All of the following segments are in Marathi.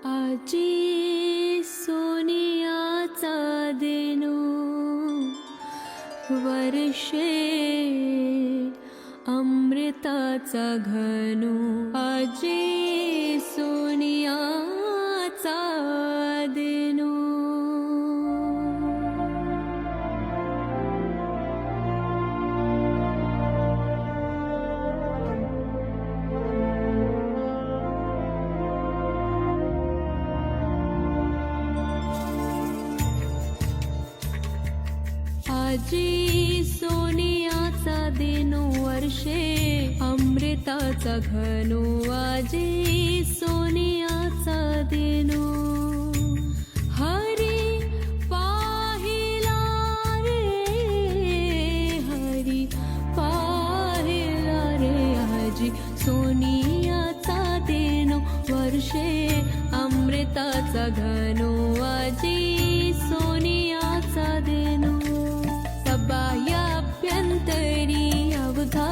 आजी सोनियाचा देनो वर्षे अमृताचा घनो आजी सोनियाचा देनो आजी सोनियाचा देनो वर्षे अमृताचा घनो आजी सोनियाचा देनो हरी पाहिला रे आजी सोनियाचा देनो वर्षे अमृताचा घनो आजी सोनियाचा देनो बाह्याभ्यंतरी अवघा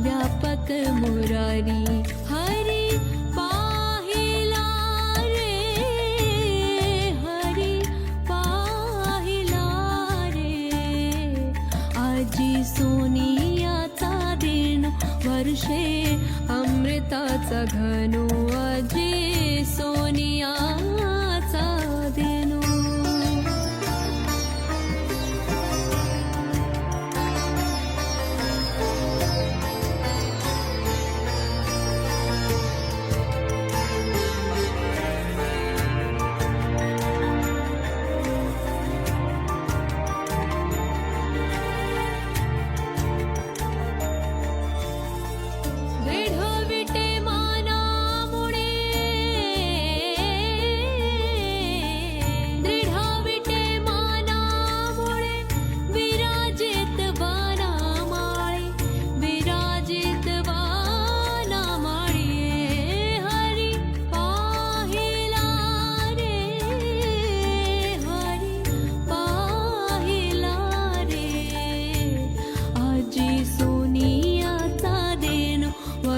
व्यापक मुरारी हरी पाहिला रे आजी सोनियाचा देनो वर्षे अमृताचा घनो आजी सोनियाचा देनो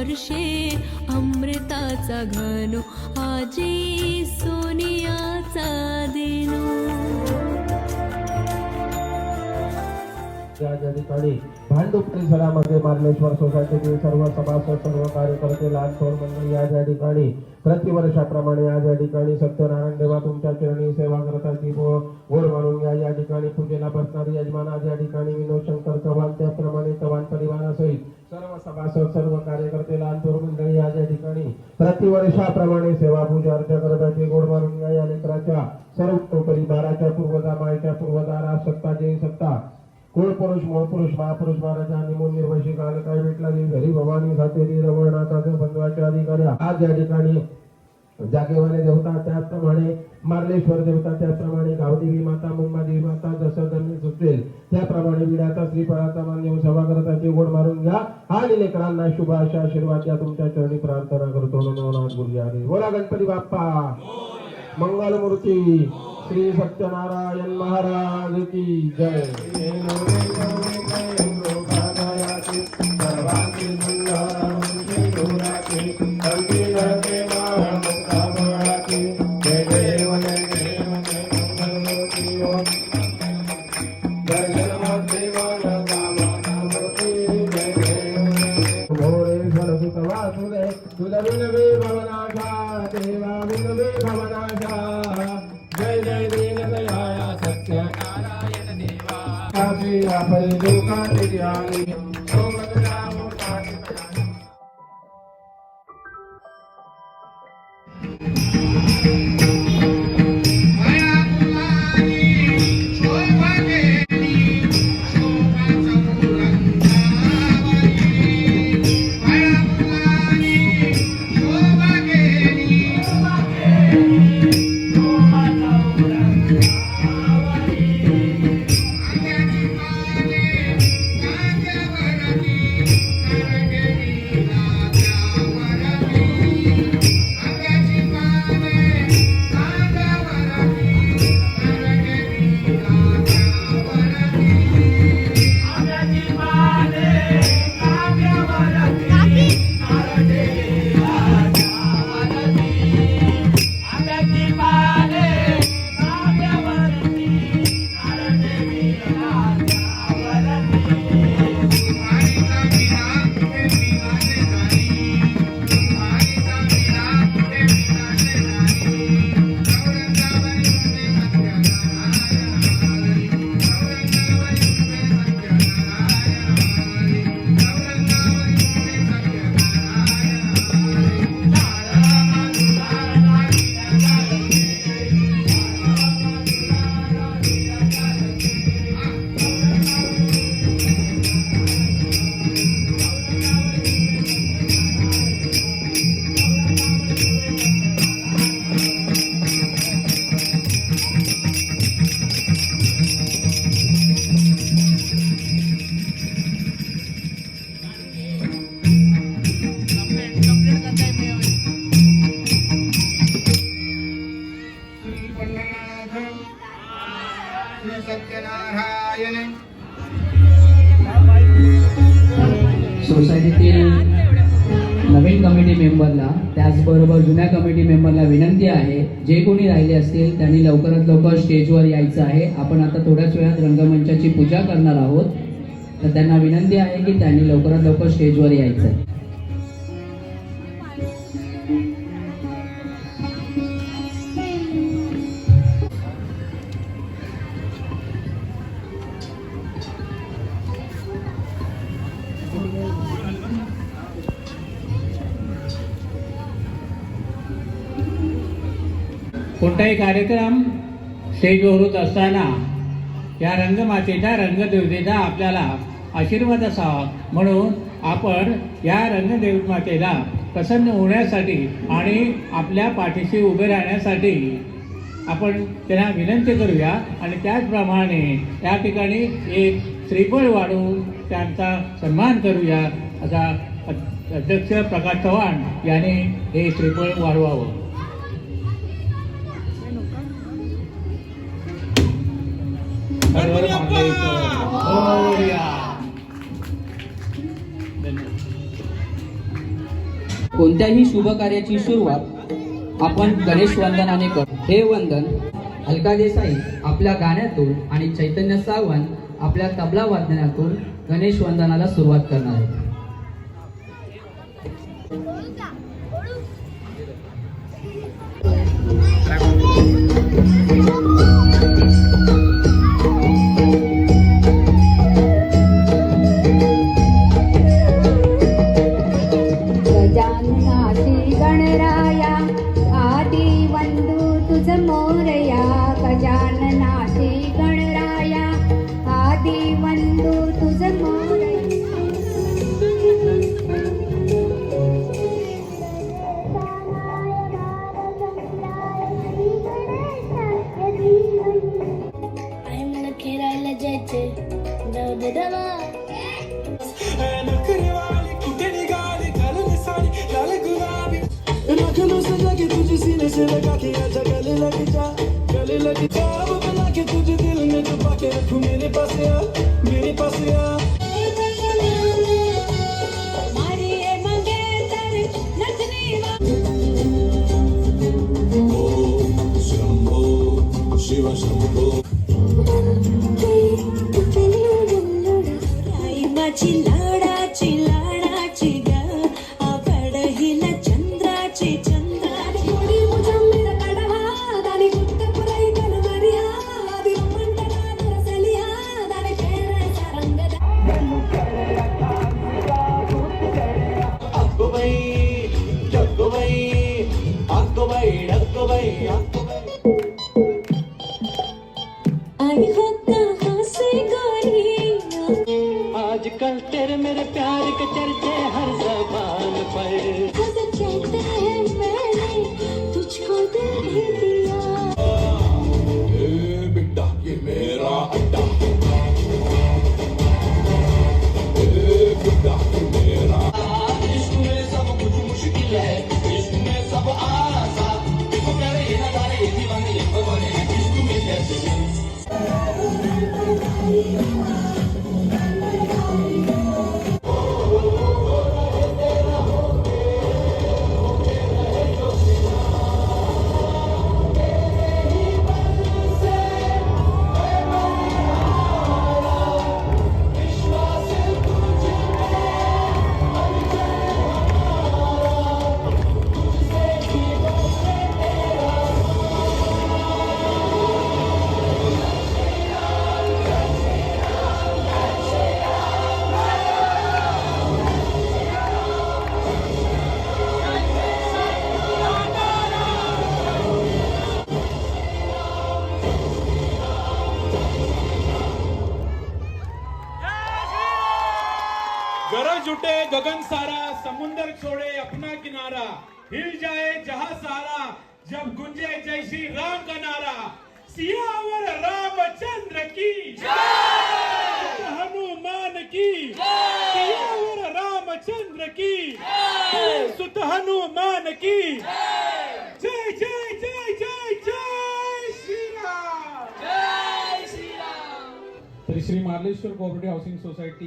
वर्षे अमृताचा घनो आजी सोनियाचा देनो या ठिकाणी भांडूप परिसरामध्ये मार्लेश्वर सोसायटीतील सर्व सभासद सर्व कार्यकर्ते लहान थोर मंडळी या ठिकाणी प्रतिवर्षाप्रमाणे आज या ठिकाणी सत्यनारायण देवा तुमच्या चरणी सेवा करताची गोड मानून या ठिकाणी पूजेला बसणारे यजमान आज या ठिकाणी विनोद शंकर चव्हाण त्याप्रमाणे चव्हाण परिवारासहित सर्व सभासद सर्व कार्यकर्ते लहान थोर मंडळी आज या ठिकाणी प्रतिवर्षाप्रमाणे सेवा पूजा अर्चा करताची गोड मानून या लेकराच्या सर्व परिवाराच्या पूर्वदा मायेच्या पूर्वदारा सत्ता जय सत्ता कुळ पुरुष मूळ पुरुष महापुरुष महाराजा निमून निर्वशी काल काय भेटला घरी भवानी सातेरी रवळनाथाच्या बंधवाच्या अधिकाऱ्या आज या ठिकाणी जागेवाले देवता त्याचप्रमाणे मार्लेश्वर देवता त्याचप्रमाणे गावदेवी माता मुंबादेवी माता जसं जमीन सुचेल त्याप्रमाणे विड्याचा श्रीफळाचा मान्य सभा करताची गोड मारून घ्या आणि लेकरांना शुभ अशा आशीर्वाद द्या तुमच्या चरणी प्रार्थना करतो नमोनाथ गुरुजी बोला गणपती बाप्पा मंगलमूर्ती श्री सत्यनारायण महाराज की जय जय जय दीन दयाया सत्यनारायण देवा परिदुःखानि नारायण सोसायटीतील नवीन कमिटी मेंबरला त्याचबरोबर जुन्या कमिटी मेंबरला विनंती आहे, जे कोणी राहिले असतील त्यांनी लवकरात लवकर स्टेजवर यायचं आहे. आपण आता थोड्याच वेळात रंगमंचाची पूजा करणार आहोत, तर त्यांना विनंती आहे की त्यांनी लवकरात लवकर स्टेजवर यायचं आहे. कोणताही कार्यक्रम स्टेजवर होत असताना या रंगमातेचा रंगदेवतेचा आपल्याला आशीर्वाद असावा, म्हणून आपण या रंगदेवमातेला प्रसन्न होण्यासाठी आणि आपल्या पाठीशी उभे राहण्यासाठी आपण त्यांना विनंती करूया. आणि त्याचप्रमाणे या ठिकाणी एक श्रीफळ वाढवून त्यांचा सन्मान करूया. असा अध्यक्ष प्रकाश चव्हाण यांनी हे श्रीफळ वाढवावं. कोणत्याही शुभ कार्याची सुरुवात आपण गणेश वंदनाने करतो. हे वंदन अलका देसाई आपल्या गाण्यातून आणि चैतन्य सावंत आपल्या तबला वादनातून गणेश वंदनाला सुरुवात करणार आहेत. गजाननाची गणराया आदि वंदू तुझ मोरया. गजाननाची गणराया आदि वंदू तुझ मोरया. खेळायला जायचे दवा तुझे सीने से लगा के आजा गले लग जा अब बना के तुझे दिल में छुपा के रखूं मेरे पास आ शिव शंभो माझी लाडाची लाडाची ग आवड हिला चंद्राची चंद्राची आणि होता हंसे गोरी आजकल तेरे मेरे प्यार के चर्चे हर ज़बान पर. कहता है मैंने तुझको दिल ही दिया. बेटा ये मेरा अड्डा बेटा ये मेरा. इश्क में सब कुछ मुश्किल है, इश्क में सब आसान. देखो करे ये नजारे ये दीवाने ये भगवाने इश्क में कैसे गरज उठे गगन सारा, समुंदर छोड़े अपना किनारा, हिल जाए जहां सारा, जब गुंजे जय श्री राम का नारा. सियावर रामचंद्र की जय, हनुमान की जय, सियावर रामचंद्र की जय, सुत हनुमान की जय. जय जय जय जय जय श्री राम, जय श्री राम. तरी Shri Marleshwar cooperative housing society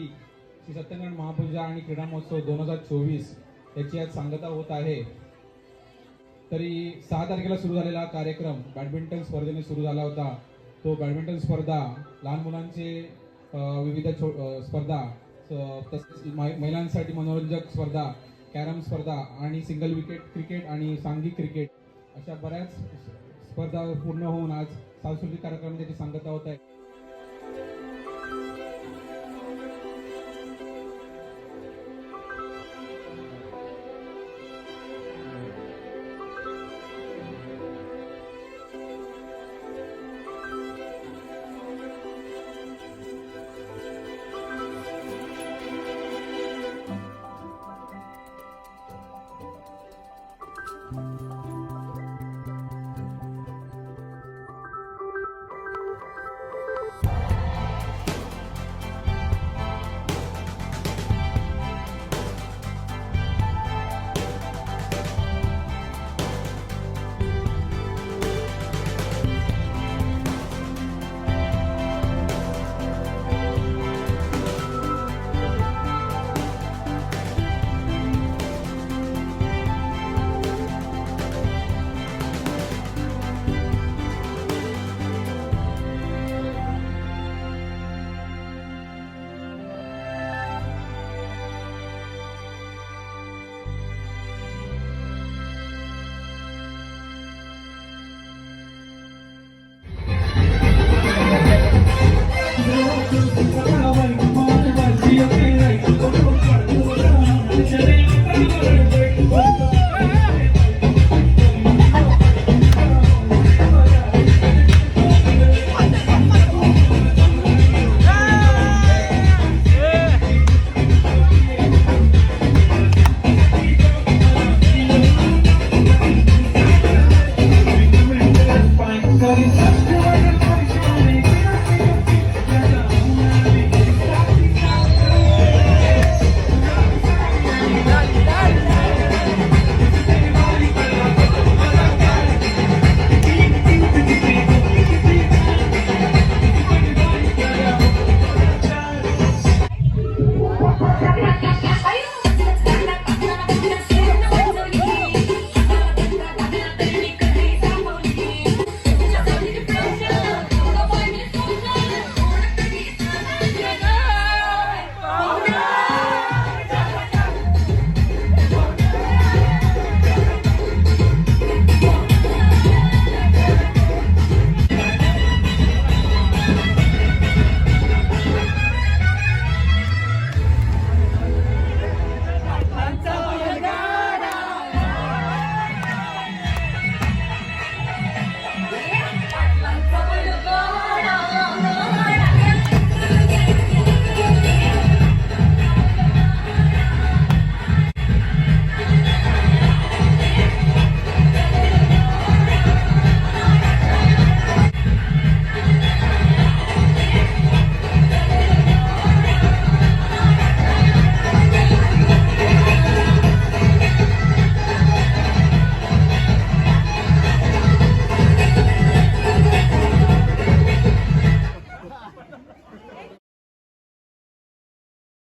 Shri Satyanarayan महापूजा आणि क्रीडा महोत्सव 2024 याची आज सांगता होत आहे. तरी 6 तारखेला सुरू झालेला कार्यक्रम बॅडमिंटन स्पर्धेने सुरू झाला होता. तो बॅडमिंटन स्पर्धा, लहान मुलांचे विविध स्पर्धा, तसेच महिलांसाठी मनोरंजक स्पर्धा, कॅरम स्पर्धा आणि सिंगल विकेट क्रिकेट आणि सांघिक क्रिकेट अशा बऱ्याच स्पर्धा पूर्ण होऊन आज सांस्कृतिक कार्यक्रमाची सांगता होत आहे.